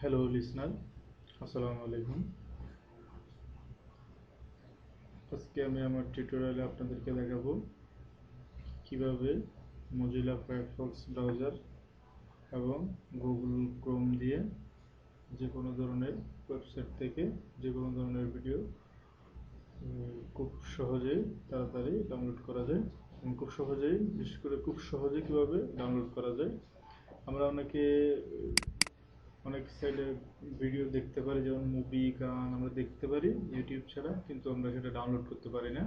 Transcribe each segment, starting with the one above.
Hello listener, আসসালামু আলাইকুম। আজকে আমি আমার টিউটোরিয়ালে আপনাদেরকে দেখাবো কিভাবে মজিলা ফায়ারফক্স ব্রাউজার এবং গুগল ক্রোম দিয়ে যে কোনো ধরনের ওয়েবসাইট থেকে যে কোনো ধরনের ভিডিও খুব সহজেই তাড়াতাড়ি ডাউনলোড করা যায় এবং খুব সহজেই, বিশেষ করে খুব সহজে কিভাবে ডাউনলোড করা যায়। আমরা অনেক সাইডে ভিডিও দেখতে পারি, যেমন মুভি, গান আমরা দেখতে পারি ইউটিউব ছাড়া, কিন্তু আমরা সেটা ডাউনলোড করতে পারি না।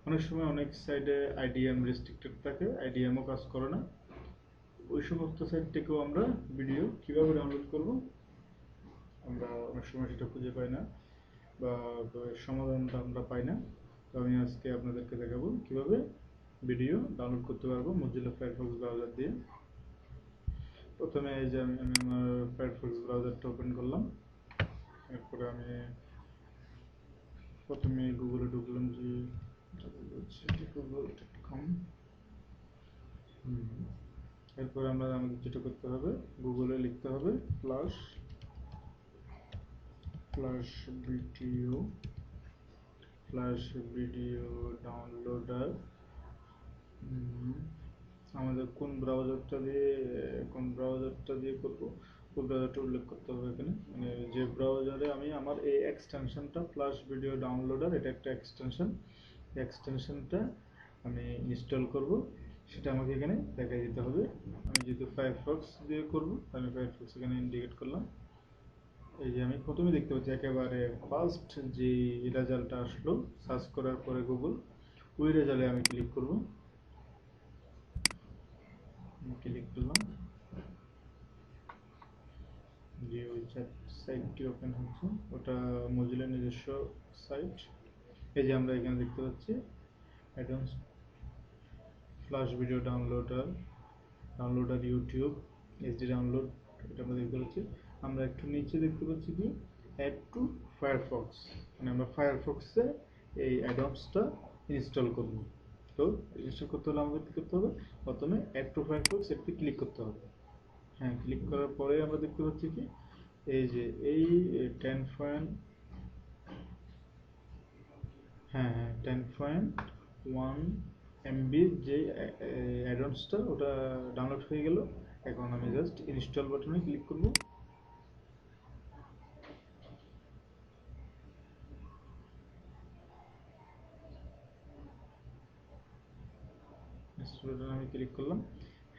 অনেক সময় অনেক সাইডে আইডিএম রেস্ট্রিক্টেড থাকে, আইডিএমও কাজ করে না। ওই সমস্ত সাইট থেকেও আমরা ভিডিও কিভাবে ডাউনলোড করব, আমরা অনেক সময় সেটা খুঁজে পাই না বা সমাধানটা আমরা পাই না। তো আমি আজকে আপনাদেরকে দেখাবো কিভাবে ভিডিও ডাউনলোড করতে পারবো মজিলা ফায়ারফক্স ব্রাউজার দিয়ে। প্রথমে এই যে আমি আমার ফায়ারফক্স ব্রাউজারটা ওপেন করলাম। এরপরে আমি প্রথমে গুগলে ঢুকলাম, যে google.com। এরপরে আমাদের যেটা করতে হবে, গুগলে লিখতে হবে flash flash video flash video downloader. আমাদের কোন ব্রাউজারটা দিয়ে করব, কোন ব্রাউজারটা উল্লেখ করতে হবে এখানে, মানে যে ব্রাউজারে আমি আমার এই এক্সটেনশনটা ফ্ল্যাশ ভিডিও ডাউনলোডার, এটা একটা এক্সটেনশনটা আমি ইনস্টল করব, সেটা আমাকে এখানে দেখাই দিতে হবে। আমি যেহেতু ফায়ারফক্স দিয়ে করব, আমি ফায়ারফক্স এখানে ইন্ডিকেট করলাম। এই যে আমি প্রথমে দেখতে পাচ্ছি একেবারে ফার্স্ট যে রেজাল্টটা আসলো সার্চ করার পরে গুগল, ওই রেজাল্টে আমি ক্লিক করব। ক্লিক করলাম, যে ওই সাইটটি ওপেন হচ্ছে, ওটা মজিলা নিজস্ব সাইট। এই যে আমরা এখানে দেখতে পাচ্ছি advance flash video downloader YouTube HD download, এটা আমরা দেখতে পাচ্ছি। আমরা একটু নিচে দেখতে পাচ্ছি কি অ্যাড টু ফায়ারফক্স, মানে আমরা ফায়ারফক্সে এই অ্যাডভান্সটা ইনস্টল করব। তো ইনস্টল করতে হলে আমাদের কী করতে হবে, প্রথমে অ্যাড টু ফায়ারফক্স এটি ক্লিক করতে হবে। হ্যাঁ, ক্লিক করার পরে আমরা দেখতে পাচ্ছি কি এই যে এই 10.1 MB যে অ্যাডভান্সটা, ওটা ডাউনলোড হয়ে গেল। এখন আমি জাস্ট ইনস্টল বাটনে ক্লিক করব। ইনস্টল বাটনে আমি ক্লিক করলাম।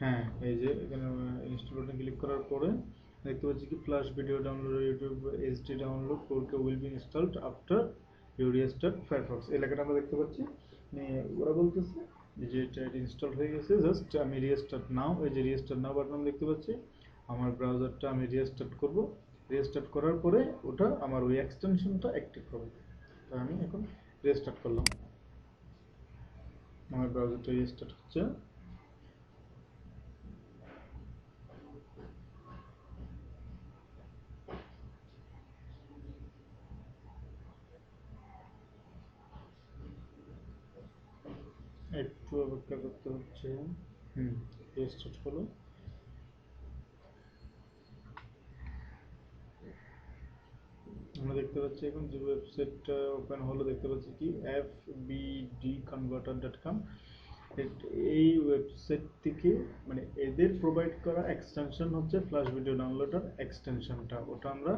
হ্যাঁ, এই যে এখানে ইনস্টল বাটনে ক্লিক করার পরে দেখতে পাচ্ছি কি flash video download YouTube HD download 4K will be installed after you restart Firefox, এই লেখাটা আমরা দেখতে পাচ্ছি। ওরা বলতেছে যে এটা ইনস্টল হয়ে গেছে, জাস্ট আমি রিস্টার্ট নাও, এই যে রিস্টার্ট নাও বাটন দেখতে পাচ্ছি। আমার ব্রাউজারটা আমি রিস্টার্ট করব, রিস্টার্ট করার পরে ওটা আমার ওই এক্সটেনশনটা অ্যাক্টিভ হবে। তো আমি এখন রিস্টার্ট করলাম, আমার ব্রাউজারটা রিস্টার্ট হচ্ছে। একটু অপেক্ষা করতে হচ্ছে। রিস্টার্ট হলো। আমরা দেখতে পাচ্ছি এখন যে ওয়েবসাইটটা ওপেন হলো, দেখতে পাচ্ছি কি fbdconverter.com। এই ওয়েবসাইট থেকে, মানে এদের প্রোভাইড করা এক্সটেনশন হচ্ছে ফ্ল্যাশ ভিডিও ডাউনলোডার এক্সটেনশনটা, ওটা আমরা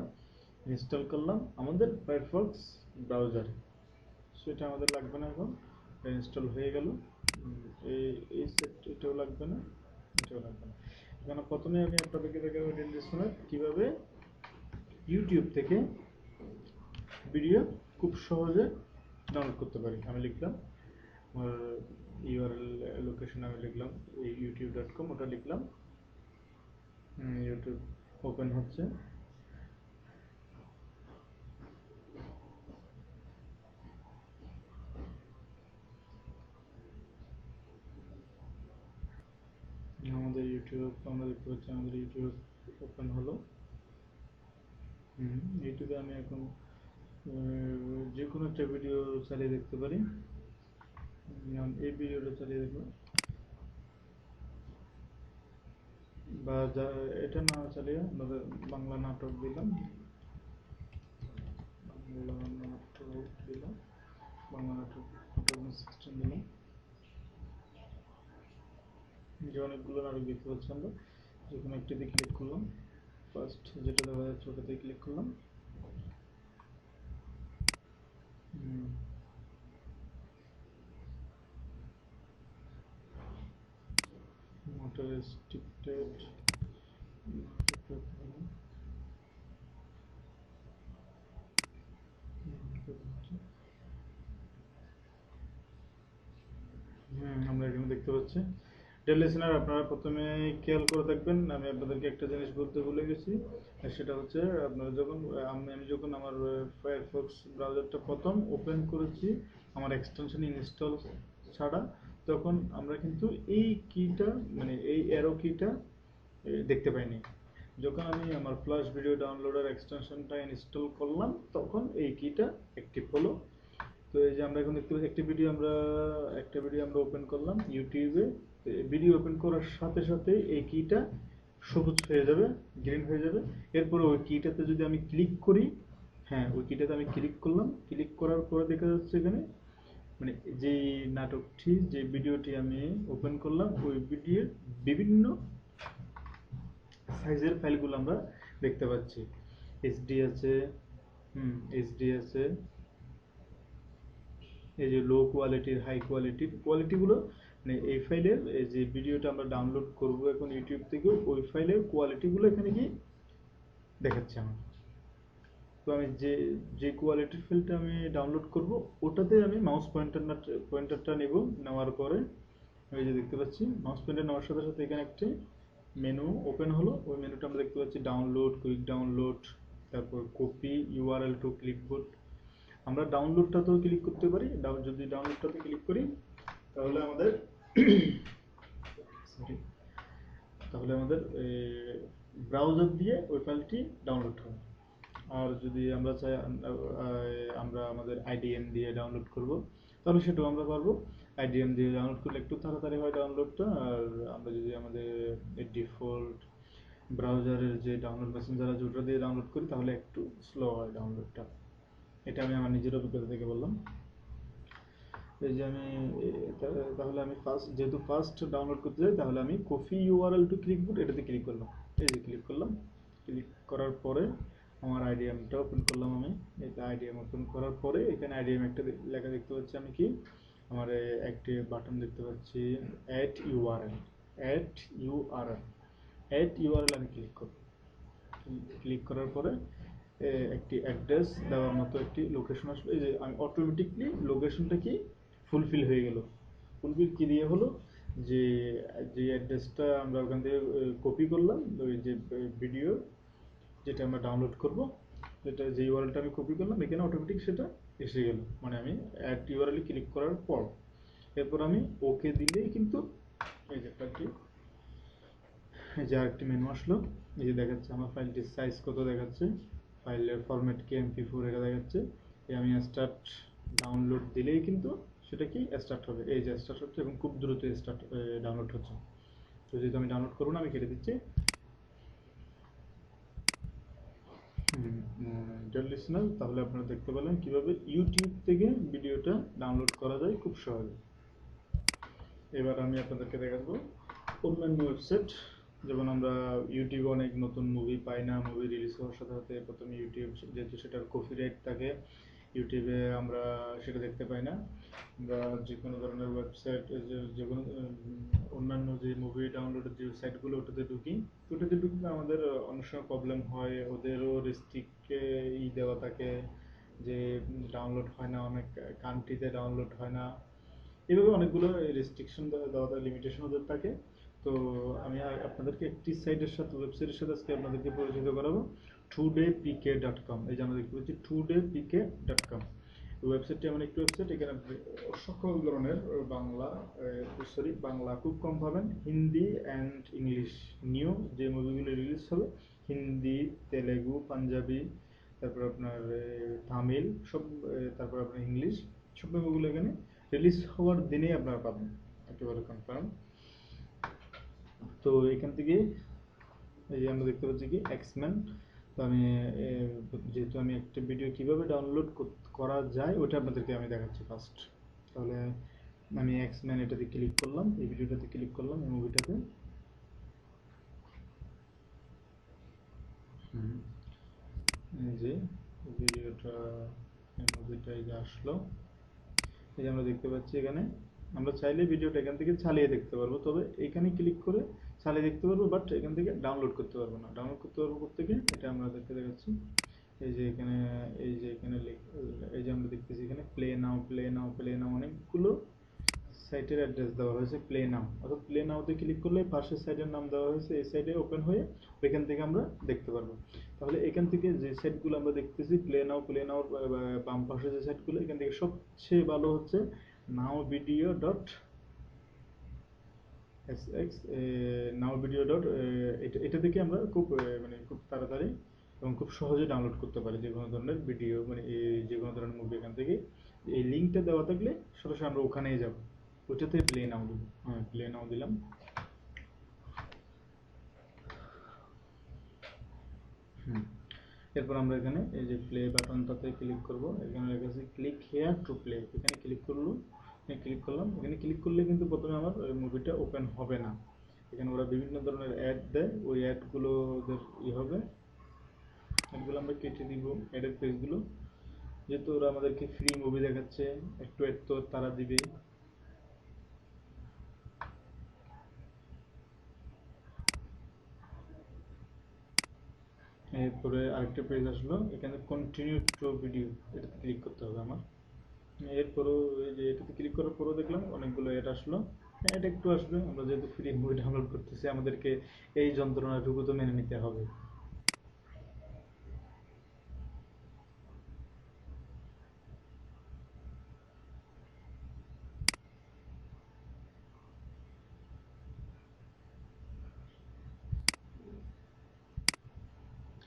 ইনস্টল করলাম আমাদের ফায়ারফক্স ব্রাউজারে। সেটা আমাদের লাগবে না, এখন ইনস্টল হয়ে গেল। এই এই সেট এটাও লাগবে না, এটাও লাগবে না। এখানে প্রথমে আমি আপনাদেরকে দেখাবো কীভাবে ইউটিউব থেকে ভিডিও খুব সহজে ডাউনলোড করতে পারি। আমি লিখলাম আমার ইউআরএল লোকেশন, আমি লিখলাম youtube.com, ওটা লিখলাম। ইউটিউব ওপেন হচ্ছে। আমাদের ইউটিউব, আমরা দেখতে পাচ্ছি আমাদের ইউটিউব ওপেন হলো। ইউটিউবে আমি এখন যে কোনো একটা ভিডিও চালিয়ে দেখতে পারি। এই ভিডিওটা চালিয়ে দেখলাম। বা এটা না চালিয়ে আমাদের বাংলা নাটক দিলাম, বাংলা নাটক দিলাম, বাংলা নাটক 2016 দিলাম। যে অনেকগুলো নাটক দেখতে পাচ্ছি আমরা, যে কোনো একটিতে ক্লিক করলাম, ফার্স্ট যেটা দেখা যাচ্ছে ওটাতে ক্লিক করলাম। মোটর রেস্ট্রিক্টেড আমরা এখানে দেখতে পাচ্ছি। ডিয়ার লিসেনার, আপনারা প্রথমে খেয়াল করে থাকবেন, আমি আপনাদেরকে একটা জিনিস বলতে ভুলে গেছি। সেটা হচ্ছে আপনারা যখন আমি যখন আমার ফায়ারফক্স ব্রাউজারটা প্রথম ওপেন করেছি আমার এক্সটেনশন ইনস্টল ছাড়া, তখন আমরা কিন্তু এই কিটা মানে এই অ্যারো কিটা দেখতে পাইনি। যখন আমি আমার ফ্ল্যাশ ভিডিও ডাউনলোডার এক্সটেনশনটা ইনস্টল করলাম তখন এই কিটা অ্যাক্টিভ হলো। তো এই যে আমরা এখন দেখতে পাচ্ছি একটা ভিডিও আমরা ওপেন করলাম ইউটিউবে। ভিডিও ওপেন করার সাথে সাথে এই কিটা সবুজ হয়ে যাবে, গ্রিন হয়ে যাবে। এরপরে ওই কিটাতে যদি আমি ক্লিক করি, হ্যাঁ ওই কিটাতে আমি ক্লিক করলাম, ক্লিক করার পরে দেখা যাচ্ছে এখানে মানে যে নাটকটি যে ভিডিওটি আমি ওপেন করলাম ওই ভিডিওর বিভিন্ন সাইজের ফাইলগুলো আমরা দেখতে পাচ্ছি। এইচডি আছে, এইচডি আছে, এই যে লো কোয়ালিটির, হাই কোয়ালিটির কোয়ালিটিগুলো মানে এই ফাইলের এই যে ভিডিওটা আমরা ডাউনলোড করব এখন ইউটিউব থেকে, ওই ফাইলের কোয়ালিটিগুলো এখানে কি দেখাচ্ছে আমার। তো আমি যে যে কোয়ালিটির ফাইলটা আমি ডাউনলোড করব ওটাতে আমি মাউস পয়েন্টারটা নেব, নেওয়ার পরে এই যে দেখতে পাচ্ছি মাউস পয়েন্টার নেওয়ার সাথে সাথে এখানে একটি মেনু ওপেন হলো। ওই মেনুটা আমরা দেখতে পাচ্ছি ডাউনলোড, কুইক ডাউনলোড, তারপর কপি ইউআরএল টু ক্লিপবোর্ড। আমরা ডাউনলোডটাতেও ক্লিক করতে পারি। যদি ডাউনলোডটাতে ক্লিক করি তাহলে আমাদের সরি তাহলে আমাদের ব্রাউজার দিয়ে ওই ফাইলটি ডাউনলোড হবে। আর যদি আমরা চাই আমরা আমাদের আইডিএম দিয়ে ডাউনলোড করব তাহলে সেটাও আমরা পারবো। আইডিএম দিয়ে ডাউনলোড করলে একটু তাড়াতাড়ি হয় ডাউনলোডটা। আর আমরা যদি আমাদের ডিফল্ট ব্রাউজারের যে ডাউনলোড মেসেঞ্জার আছে ওটা দিয়ে ডাউনলোড করি তাহলে একটু স্লো হয় ডাউনলোডটা। এটা আমি আমার নিজের অভিজ্ঞতা থেকে বললাম। এই যে আমি তাহলে আমি যেহেতু ফার্স্ট ডাউনলোড করতে যাই তাহলে আমি কপি ইউআরএল টু ক্লিপবোর্ড এটাতে ক্লিক করলাম। এই যে ক্লিক করলাম, ক্লিক করার পরে আমার আইডিএমটা ওপেন করলাম। আমি এটা আইডিএম ওপেন করার পরে এখানে আইডিএম একটা লেখা দেখতে পাচ্ছি আমি কি আমার একটি বাটন দেখতে পাচ্ছি add URL. Add URL, add URL আমি ক্লিক করব। ক্লিক করার পরে একটি অ্যাড্রেস দেওয়ার মতো একটি লোকেশন আসবে। এই যে আমি অটোমেটিকলি লোকেশনটা কি ফুলফিল হয়ে গেল। ফুলফিল কি দিয়ে হলো, যে যে অ্যাড্রেসটা আমরা ওখান থেকে কপি করলাম ওই যে ভিডিও যেটা আমরা ডাউনলোড করব, যেটা যে ইউআরএলটা আমি কপি করলাম এখানে অটোমেটিক সেটা এসে গেল। মানে আমি অ্যাড ইউআরএল ক্লিক করার পর এরপর আমি ওকে দিলেই কিন্তু এই যে ফাইলটি, এই যে আরেকটি মেনু আসলো। এই যে দেখাচ্ছে আমার ফাইলটির সাইজ কত দেখাচ্ছে, ফাইলের ফরম্যাট কি MP4 এটা দেখাচ্ছে। এই আমি স্টার্ট ডাউনলোড দিলেই কিন্তু সেটা কি স্টার্ট হবে। এই যে স্টার্ট হচ্ছে এবং খুব দ্রুত ডাউনলোড হচ্ছে। তো যেহেতু আমি ডাউনলোড করবো না আমি কেটে দিচ্ছি। ডিয়ার লিসেনার, তাহলে আপনারা দেখতে পেলেন কিভাবে ইউটিউব থেকে ভিডিওটা ডাউনলোড করা যায় খুব সহজে। এবার আমি আপনাদেরকে দেখাবো অন্যান্য ওয়েবসাইট। যেমন আমরা ইউটিউবে অনেক নতুন মুভি পাই না, মুভি রিলিজ হওয়ার সাথে সাথে প্রথমে ইউটিউব যেহেতু সেটার কপিরাইট থাকে ইউটিউবে আমরা সেটা দেখতে পাই না। আমরা যে কোনো ধরনের ওয়েবসাইট যে কোনো অন্যান্য যে মুভি ডাউনলোডের যে সাইটগুলো ওটাতে ঢুকি, ওটাতে ঢুকলে আমাদের অনেক সময় প্রবলেম হয়। ওদেরও রেস্ট্রিক্টে দেওয়া থাকে যে ডাউনলোড হয় না, অনেক কান্ট্রিতে ডাউনলোড হয় না। এভাবে অনেকগুলো রেস্ট্রিকশন দেওয়া থাকে, লিমিটেশন ওদের থাকে। তো আমি আপনাদেরকে একটি সাইটের সাথে ওয়েবসাইটের সাথে আজকে আপনাদেরকে পরিচিত করাবো, todaypk.com। এই যে আমরা দেখতে পাচ্ছি todaypk.com। ওয়েবসাইটটি এমন একটি ওয়েবসাইট, এখানে সকল ধরনের বাংলা খুব কম পাবেন, হিন্দি অ্যান্ড ইংলিশ নিউ যে মুভিগুলো রিলিজ হবে, হিন্দি, তেলেগু, পাঞ্জাবি, তারপর আপনার তামিল সব, তারপর আপনার ইংলিশ সব মুভিগুলো এখানে রিলিজ হওয়ার দিনেই আপনারা পাবেন, একেবারে কনফার্ম। তো এখান থেকে এই যে আমরা দেখতে পাচ্ছি কি এক্সম্যান। তো আমি যেহেতু আমি একটা ভিডিও কিভাবে ডাউনলোড করা যায় ওটা আপনাদেরকে আমি দেখাচ্ছি ফার্স্ট। তাহলে আমি এক্সম্যান এটাতে ক্লিক করলাম, এই ভিডিওটাতে ক্লিক করলাম, এই মুভিটাতে। এই যে ভিডিওটা, এই মুভিটা এই যে আসলো, এই যে আমরা দেখতে পাচ্ছি এখানে। আমরা চাইলে ভিডিওটা এখান থেকে চালিয়ে দেখতে পারবো, তবে এখানে ক্লিক করে চালিয়ে দেখতে পারবো, বাট এখান থেকে ডাউনলোড করতে পারবো না। ডাউনলোড করতে পারবো কোত্থেকে, এটা আমরা দেখতে দেখাচ্ছি। এই যে এখানে, এই যে এখানে এই যে আমরা দেখতেছি এখানে প্লে নাও, প্লে নাও, প্লে নাও, অনেকগুলো সাইটের অ্যাড্রেস দেওয়া হয়েছে প্লে নাও। অর্থাৎ প্লে নাওতে ক্লিক করলে পাশের সাইটের নাম দেওয়া হয়েছে, এই সাইটে ওপেন হয়ে ওইখান থেকে আমরা দেখতে পারবো। তাহলে এখান থেকে যে সাইটগুলো আমরা দেখতেছি প্লে নাও, প্লে নাওর বাম পাশে যে সাইটগুলো, এখান থেকে সবচেয়ে ভালো হচ্ছে নাও ভিডিও ডট এসএক্স, নাও ভিডিও ডট, এটা থেকে আমরা খুব মানে খুব তাড়াতাড়ি এবং খুব সহজে ডাউনলোড করতে পারি যে কোনো ধরনের ভিডিও, মানে যে কোনো ধরনের মুভি এখান থেকে। এই লিঙ্কটা দেওয়া থাকলে সরাসরি আমরা ওখানেই যাব, ওইটাতে প্লে নাও দিব। হ্যাঁ, প্লে নাও দিলাম। হুম, এরপর আমরা এখানে এই যে প্লে বাটনটাতে ক্লিক করব, এখানে লেখা আছে ক্লিক হেয়ার টু প্লে, এখানে ক্লিক করলো, ক্লিক করলাম। এখানে ক্লিক করলে কিন্তু প্রথমে আমার ওই মুভিটা ওপেন হবে না। এখানে ওরা বিভিন্ন ধরনের অ্যাড দেয়, ওই অ্যাডগুলো ওদের হবে, অ্যাডগুলো আমরা কেটে দিব, অ্যাডের পেজগুলো। যেহেতু ওরা আমাদেরকে ফ্রি মুভি দেখাচ্ছে, একটু অ্যাড তো তারা দিবে। এরপরে আরেকটা পেজ আসলো, এখানে কন্টিনিউ টু ভিডিও, এটাতে ক্লিক করতে হবে আমার। এরপরও এই যে এটাতে ক্লিক করার পরও দেখলাম অনেকগুলো অ্যাড আসলো। অ্যাড একটু আসবে, আমরা যেহেতু ফ্রি মুভি ডাউনলোড করতেছি আমাদেরকে এই যন্ত্রণাটুকু তো মেনে নিতে হবে।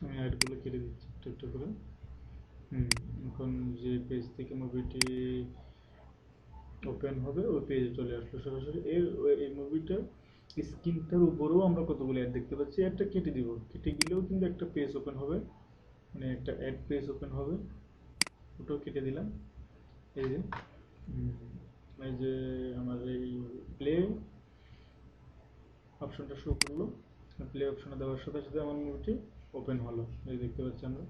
আমি অ্যাডগুলো কেটে দিচ্ছি একটু একটু করে। হুম, এখন যে পেজ থেকে মুভিটি ওপেন হবে ওই পেজে চলে আসলো সরাসরি। এই মুভিটার স্ক্রিনটার উপরেও আমরা কতগুলো অ্যাড দেখতে পাচ্ছি, অ্যাডটা কেটে দিব, কেটে গেলেও কিন্তু একটা পেজ ওপেন হবে, মানে একটা অ্যাড পেজ ওপেন হবে, ওটাও কেটে দিলাম। এই যে এই যে আমার এই প্লে অপশনটা শো করলো, প্লে অপশনে দেওয়ার সাথে সাথে আমার মুভিটি ওপেন হলো, এই দেখতে পাচ্ছি আমরা।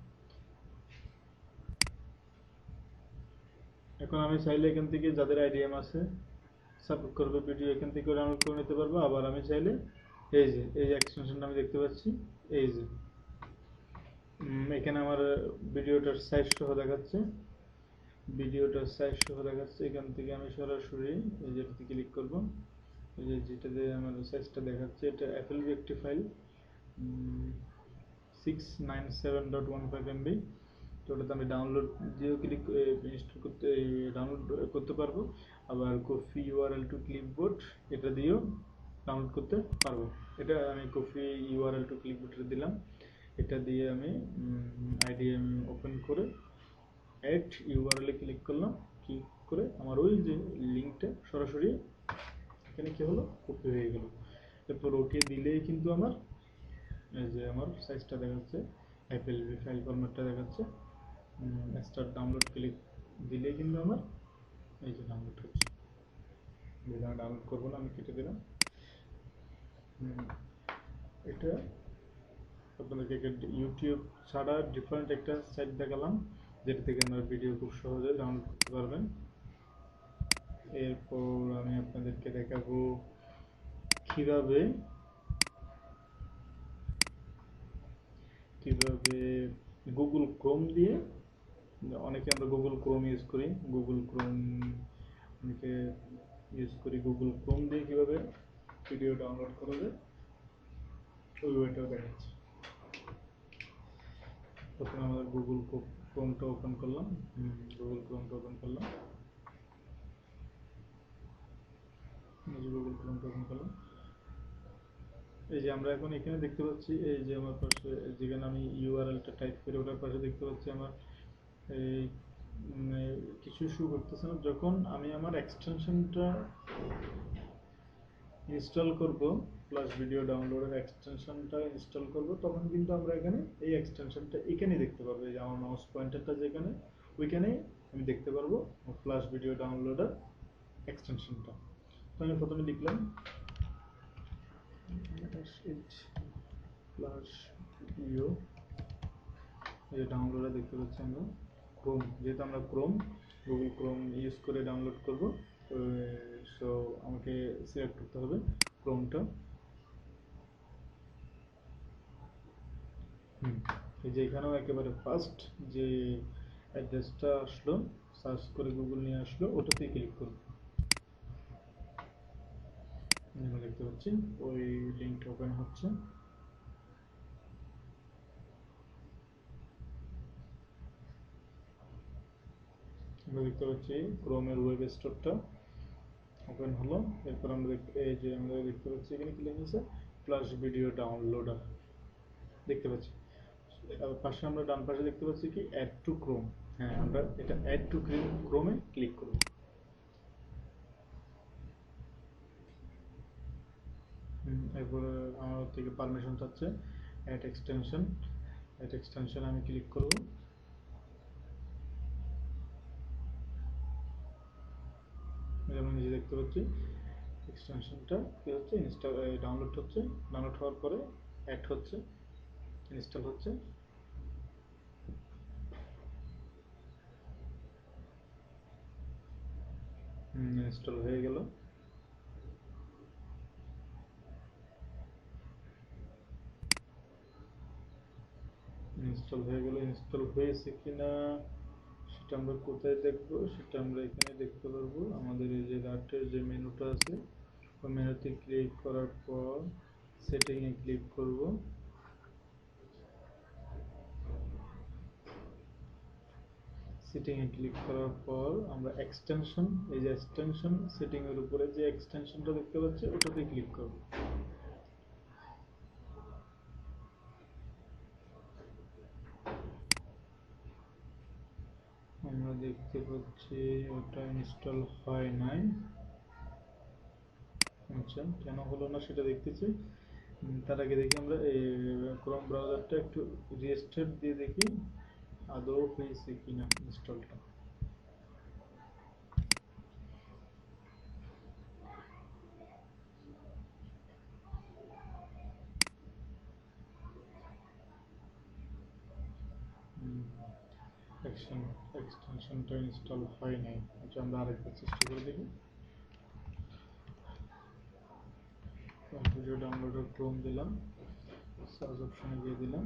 এখন আমি চাইলে এখান থেকে যাদের আইডিএম আছে সাপোর্ট করবে ভিডিও এখান থেকে ডাউনলোড করে নিতে পারবো। আবার আমি চাইলে এই যে এক্সটেনশনটা আমি দেখতে পাচ্ছি, এই যে এখানে আমার ভিডিওটার সাইজ সহ দেখাচ্ছে, ভিডিওটার সাইজ সহ দেখাচ্ছে। এখান থেকে আমি সরাসরি এই যেটাতে ক্লিক করব, এই যে যেটাতে আমার সাইজটা দেখাচ্ছে, এটা এফএলভি একটি ফাইল, 697.15 MB। তো ওটাতে আমি ডাউনলোড দিয়েও ক্লিক ইনস্টল করতে, ডাউনলোড করতে পারবো। আবার কপি ইউআরএল টু ক্লিপবোর্ড এটা দিয়েও ডাউনলোড করতে পারবো। এটা আমি কপি ইউআরএল টু ক্লিপবোর্ডে দিলাম, এটা দিয়ে আমি আইডিএম ওপেন করে অ্যাড ইউআরএল এ ক্লিক করলাম, ক্লিক করে আমার ওই যে লিঙ্কটা সরাসরি এখানে কি হলো, কপি হয়ে গেল। এরপর ওকে দিলেই কিন্তু আমার এই যে আমার সাইজটা দেখাচ্ছে, এফএলভি ফাইল ফরম্যাটটা দেখাচ্ছে। স্টার্ট ডাউনলোড ক্লিক দিলেই কিন্তু আমার এই যে ডাউনলোড হচ্ছে। যেটা আমি ডাউনলোড করবো না, আমি কেটে দিলাম। এটা আপনাদেরকে ইউটিউব ছাড়া ডিফারেন্ট একটা সাইট দেখালাম, যেটা থেকে আপনারা ভিডিও খুব সহজে ডাউনলোড করতে পারবেন। এরপর আমি আপনাদেরকে দেখাবো কিভাবে কিভাবে গুগল ক্রোম দিয়ে, অনেকে আমরা গুগল ক্রোম ইউজ করি, গুগল ক্রোম অনেকে ইউজ করি, গুগল ক্রোম দিয়ে কিভাবে ভিডিও ডাউনলোড করা যায় ওই ওয়েটাও দেখাচ্ছি। প্রথমে আমাদের গুগল ক্রোমটা ওপেন করলাম, গুগল ক্রোমটা ওপেন করলাম, গুগল ক্রোমটা ওপেন করলাম। এই যে আমরা এখন এখানে দেখতে পাচ্ছি, এই যে আমার পাশে যেখানে আমি ইউআরএলটা টাইপ করে ওটার পাশে দেখতে পাচ্ছি আমার এই কিছু শো করতেছে না। যখন আমি আমার এক্সটেনশনটা ইনস্টল করব ফ্ল্যাশ ভিডিও ডাউনলোডের এক্সটেনশনটা ইনস্টল করব, তখন কিন্তু আমরা এখানে এই এক্সটেনশনটা এখানেই দেখতে পাবো। এই যে আমার মাউস পয়েন্টারটা যেখানে, ওইখানে আমি দেখতে পারবো ফ্ল্যাশ ভিডিও ডাউনলোডের এক্সটেনশনটা। তো আমি প্রথমে লিখলাম ফ্ল্যাশ ভিডিও, এই ডাউনলোডে দেখতে পাচ্ছি আমরা ক্রোম, যেহেতু আমরা গুগল ক্রোম ইউজ করে ডাউনলোড করব, সো আমাকে সিলেক্ট করতে হবে ক্রোমটা। এই যে এখানেও একেবারে ফার্স্ট যে অ্যাড্রেসটা আসলো, সার্চ করে গুগল নিয়ে আসলো, ওটাতেই ক্লিক করব। আমরা দেখতে পাচ্ছি ওই লিঙ্কটা ওপেন হচ্ছে। আমরা দেখতে পাচ্ছি ক্রোমের ওয়েব স্টোরটা ওপেন হলো। এরপর আমরা এই যে আমরা দেখতে পাচ্ছি এখানে কি লেখা আছে, ফ্ল্যাশ ভিডিও ডাউনলোডার দেখতে পাচ্ছি। পাশে আমরা ডান পাশে দেখতে পাচ্ছি কি অ্যাড টু ক্রোম। হ্যাঁ, আমরা এটা অ্যাড টু ক্রোমে ক্লিক করব। এরপরে আমার থেকে পারমিশন চাচ্ছে অ্যাড এক্সটেনশন, অ্যাড এক্সটেনশন আমি ক্লিক করব। যেমন নিজে দেখতে পাচ্ছি এক্সটেনশনটা কি হচ্ছে, ইনস্টল ডাউনলোড হচ্ছে, ডাউনলোড হওয়ার পরে অ্যাড হচ্ছে, ইনস্টল হচ্ছে। ইনস্টল হয়ে গেল। ইনস্টল হয়ে গেল। ইনস্টল হয়েছে কিনা সেটা আমরা কোথায় দেখব, সেটা আমরা এখানে দেখতে পারবো। আমাদের এই যে রাটের যে মেনুটা আছে, ওই মেনুতে ক্লিক করার পর সেটিংয়ে ক্লিক করব। সেটিংয়ে ক্লিক করার পর আমরা এক্সটেনশন, এই যে এক্সটেনশন সেটিংয়ের উপরে যে এক্সটেনশনটা দেখতে পাচ্ছি ওটাতে ক্লিক করব। আমরা দেখতে পাচ্ছি ওটা ইনস্টল হয় নাই। আচ্ছা, কেন হলো না সেটা দেখতেছি। তার আগে দেখি আমরা এই ক্রোম ব্রাউজারটা একটু রিস্টার্ট দিয়ে দেখি আদৌ হয়েছে কিনা ইনস্টলটা। এক্সটেনশনটা ইনস্টল হয় নাই। আচ্ছা, আমরা আরেকবার চেষ্টা করে দেখি। ভিডিও ডাউনলোডের ক্রোম দিলাম, সার্চ অপশনে গিয়ে দিলাম,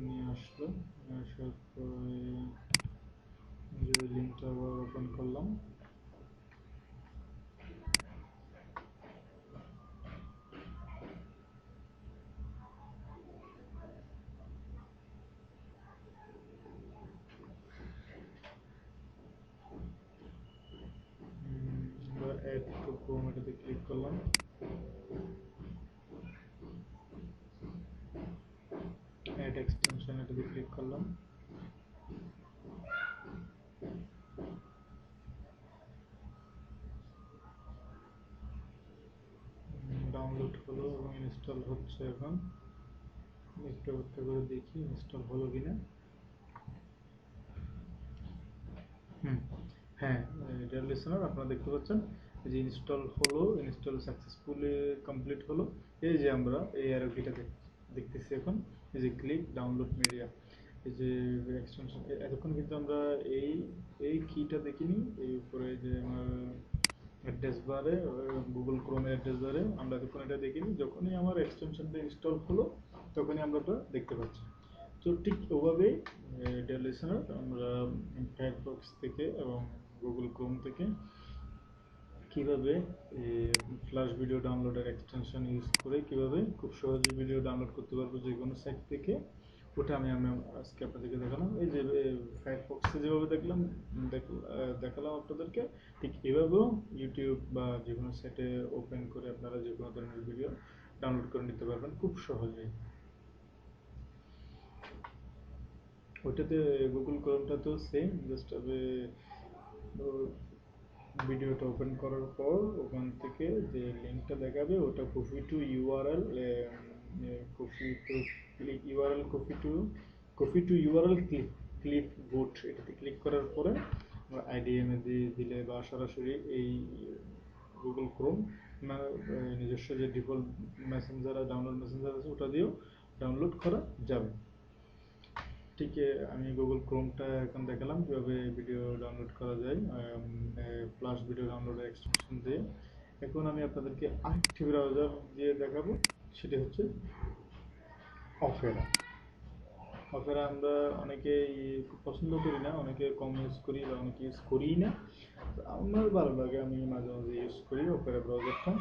নিয়ে আসলো। নিয়ে আসার পরে যে লিঙ্কটা আবার ওপেন করলাম। আমরা অ্যাড টু ক্রোম এটাতে ক্লিক করলাম। অ্যাড এক্সটেনশন এটাতে ক্লিক করলাম। ডাউনলোড হলো এবং ইনস্টল হচ্ছে। এখন একটু একটু করে দেখি ইনস্টল হলো কিনা। হ্যাঁ, ডিয়ার লিসেনার, আপনারা দেখতে পাচ্ছেন যে ইনস্টল হলো, ইনস্টল সাকসেসফুলি কমপ্লিট হলো। এই যে আমরা এই অ্যারো কিটা দেখতেছি এখন, এই যে ক্লিক ডাউনলোড মিডিয়া, এই যে এক্সটেনশন। এতক্ষণ কিন্তু আমরা এই এই কিটা দেখিনি। এই উপরে যে আমার অ্যাড্রেস বারে, গুগল ক্রোমের অ্যাড্রেস বারে আমরা এতক্ষণ এটা দেখিনি। যখনই আমার এক্সটেনশনটা ইনস্টল হলো তখনই আমরা ওটা দেখতে পাচ্ছি। তো ঠিক ওভাবেই ডিয়ার লিসেনার, আমরা ফায়ারফক্স থেকে এবং গুগল ক্রোম থেকে কিভাবে ফ্ল্যাশ ভিডিও ডাউনলোডের এক্সটেনশন ইউজ করে কিভাবে খুব সহজে ভিডিও ডাউনলোড করতে পারবো যে কোনো সাইট থেকে, ওটা আমি আমি আজকে আপনাদেরকে দেখালাম। এই যে ফায়ারফক্সে যেভাবে দেখালাম আপনাদেরকে, ঠিক এভাবেও ইউটিউব বা যে কোনো সাইটে ওপেন করে আপনারা যে কোনো ধরনের ভিডিও ডাউনলোড করে নিতে পারবেন খুব সহজেই। ওইটাতে গুগল ক্রোমটা তো সেম, জাস্ট ভিডিওটা ওপেন করার পর ওখান থেকে যে লিঙ্কটা দেখাবে ওটা copy to URL, copy to click URL, copy to URL clipboard, এটাতে ক্লিক করার পরে আইডিএম এ দিয়ে দিলে বা সরাসরি এই গুগল ক্রোম নিজস্ব যে ডিফল্ট মেসেঞ্জার আর ডাউনলোড মেসেঞ্জার আছে ওটা দিয়েও ডাউনলোড করা যাবে। ঠিক আমি গুগল ক্রোমটা এখন দেখালাম কীভাবে ভিডিও ডাউনলোড করা যায় প্লাস ভিডিও ডাউনলোড এক্সটেনশন দিয়ে। এখন আমি আপনাদেরকে আরেকটি ব্রাউজার দিয়ে দেখাবো, সেটি হচ্ছে অপেরা। অপেরা আমরা অনেকেই খুব পছন্দ করি না, অনেকে কম ইউজ করি বা অনেকে ইউজ করিই না। আমার ভালো লাগে, আমি মাঝে মাঝে ইউজ করি অপেরা ব্রাউজারটা।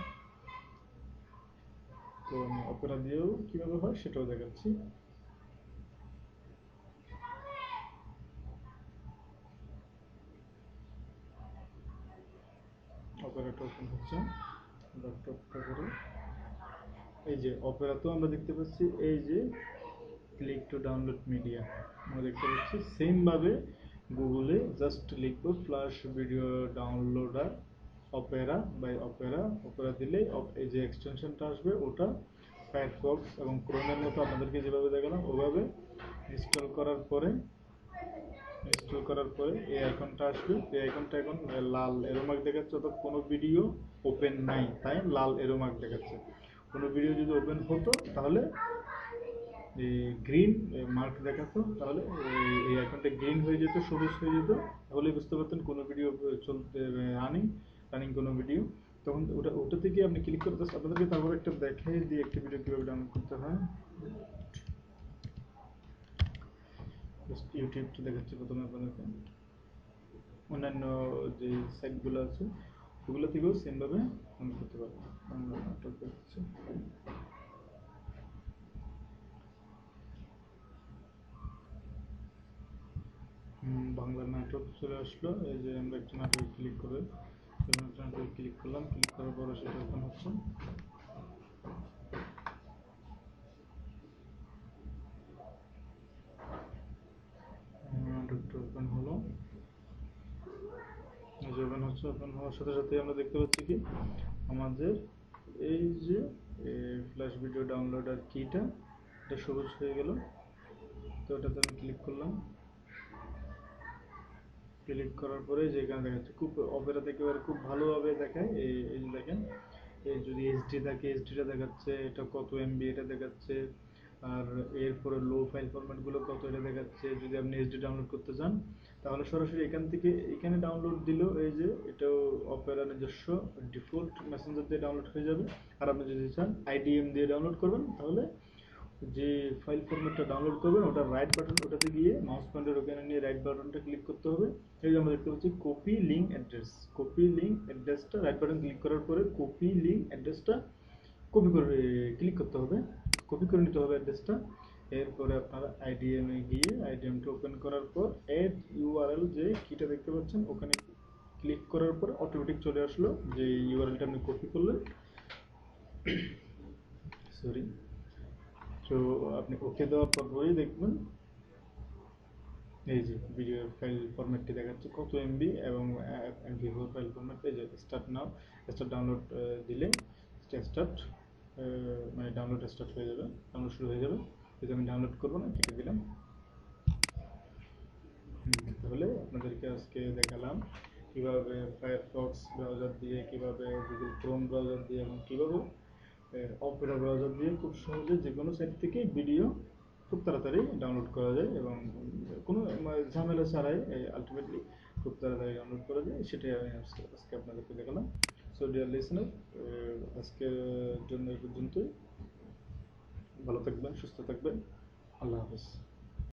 তো আমি অপেরা দিয়েও কীভাবে হয় সেটাও দেখাচ্ছি। অপেরাটা ওপেন হচ্ছে ল্যাপটপটা করে। এই যে অপেরাতেও আমরা দেখতে পাচ্ছি এই যে ক্লিক টু ডাউনলোড মিডিয়া আমরা দেখতে পাচ্ছি। সেমভাবে গুগলে জাস্ট লিখবো flash video downloader Opera by Opera, Opera দিলে এই যে এক্সটেনশনটা আসবে ওটা ফায়ারফক্স এবং ক্রোমের মতো আপনাদেরকে যেভাবে দেখালাম ওভাবে ইনস্টল করার পরে এই আইকনটা আসবে। এই আইকনটা এখন লাল এরো মার্ক দেখাচ্ছে, অর্থাৎ কোনো ভিডিও ওপেন নাই, তাই লাল এরো মার্ক দেখাচ্ছে। কোনো ভিডিও যদি ওপেন হতো তাহলে গ্রিন মার্ক দেখাতো, তাহলে এই আইকনটা গ্রিন হয়ে যেত, সবুজ হয়ে যেত, তাহলে বুঝতে পারতেন কোনো ভিডিও চলতে রানিং কোনো ভিডিও। তখন ওটা থেকে আপনি ক্লিক করতে আপনাদেরকে তারপর একটা দেখাই দিয়ে একটা ভিডিও কীভাবে ডাউনলোড করতে হয়। ইউটিউবটা দেখাচ্ছি প্রথমে আপনাদেরকে, অন্যান্য যে সাইটগুলো আছে ওগুলো থেকেও সেমভাবে ডাউনলোড করতে পারবেন। আমরা নাটক দেখছি, বাংলা নাটক চলে আসলো। এই যে আমরা একটা নাটকে ক্লিক করে নাটকে ক্লিক করলাম, ক্লিক করার পরে সেটা ওপেন হচ্ছে। নাটকটা ওপেন হলো, এই যে ওপেন হচ্ছে। ওপেন হওয়ার সাথে সাথে আমরা দেখতে পাচ্ছি কি আমাদের এই যে ফ্ল্যাশ ভিডিও ডাউনলোডার কিটা এটা সবুজ হয়ে গেল। তো এটাতে আমি ক্লিক করলাম, ক্লিক করার পরে যেখানে দেখাচ্ছে খুব অপেরাতে একেবারে খুব ভালোভাবে দেখায়। এই যে দেখেন, এই যদি এইচডি থাকে এইচডিটা দেখাচ্ছে, এটা কত এমবি এটা দেখাচ্ছে, আর এরপরে লো ফাইল ফরম্যাটগুলো কত এটা দেখাচ্ছে। যদি আপনি এইচডি ডাউনলোড করতে চান তাহলে সরাসরি এখান থেকে এখানে ডাউনলোড দিলেও এই যে এটাও অপেরা নিজস্ব ডিফল্ট মেসেঞ্জার দিয়ে ডাউনলোড হয়ে যাবে। আর আপনি যদি চান আইডিএম দিয়ে ডাউনলোড করবেন তাহলে যে ফাইল ফরম্যাটটা ডাউনলোড করবেন ওটা রাইট বাটন, ওটাতে গিয়ে মাউস পয়েন্টার ওখানে নিয়ে রাইট বাটনটা ক্লিক করতে হবে। এই যে আমরা দেখতে পাচ্ছি copy link address, copy link অ্যাড্রেসটা রাইট বাটন ক্লিক করার পরে কপি লিঙ্ক অ্যাড্রেসটা কপি করে ক্লিক করতে হবে, কপি করে নিতে হবে অ্যাড্রেসটা। এরপরে আপনারা আইডিএম এ গিয়ে আইডিএমটা ওপেন করার পর এড ইউআরএল যে কিটা দেখতে পাচ্ছেন ওখানে ক্লিক করার পর অটোমেটিক চলে আসলো যে ইউআরএলটা আপনি কপি করলেন। সরি, তো আপনি ওকে দেওয়ার পরই দেখবেন এই যে ভিডিও ফাইল ফরম্যাটটি দেখাচ্ছে কত এমবি এবং এমপি4 ফাইল ফরম্যাট। এই যে স্টার্ট নাও, স্টার্ট ডাউনলোড দিলে স্টার্ট মানে ডাউনলোড স্টার্ট হয়ে যাবে, ডাউনলোড শুরু হয়ে যাবে। যদি আমি ডাউনলোড করবো না কেটে দিলাম। তাহলে আপনাদেরকে আজকে দেখালাম কিভাবে ফায়ারফক্স ব্রাউজার দিয়ে, কিভাবে গুগল ক্রোম ব্রাউজার দিয়ে এবং কিভাবে অপেরা ব্রাউজার দিয়ে খুব সহজে যে কোনো সাইট থেকে ভিডিও খুব তাড়াতাড়ি ডাউনলোড করা যায় এবং কোনো ঝামেলা ছাড়াই আলটিমেটলি খুব তাড়াতাড়ি ডাউনলোড করা যায়, সেটাই আমি আজকে আপনাদেরকে দেখালাম। সো ডিয়ার লিসেনার, আজকের জন্য এই পর্যন্তই। ভালো থাকবেন, সুস্থ থাকবেন, আল্লাহ হাফেজ।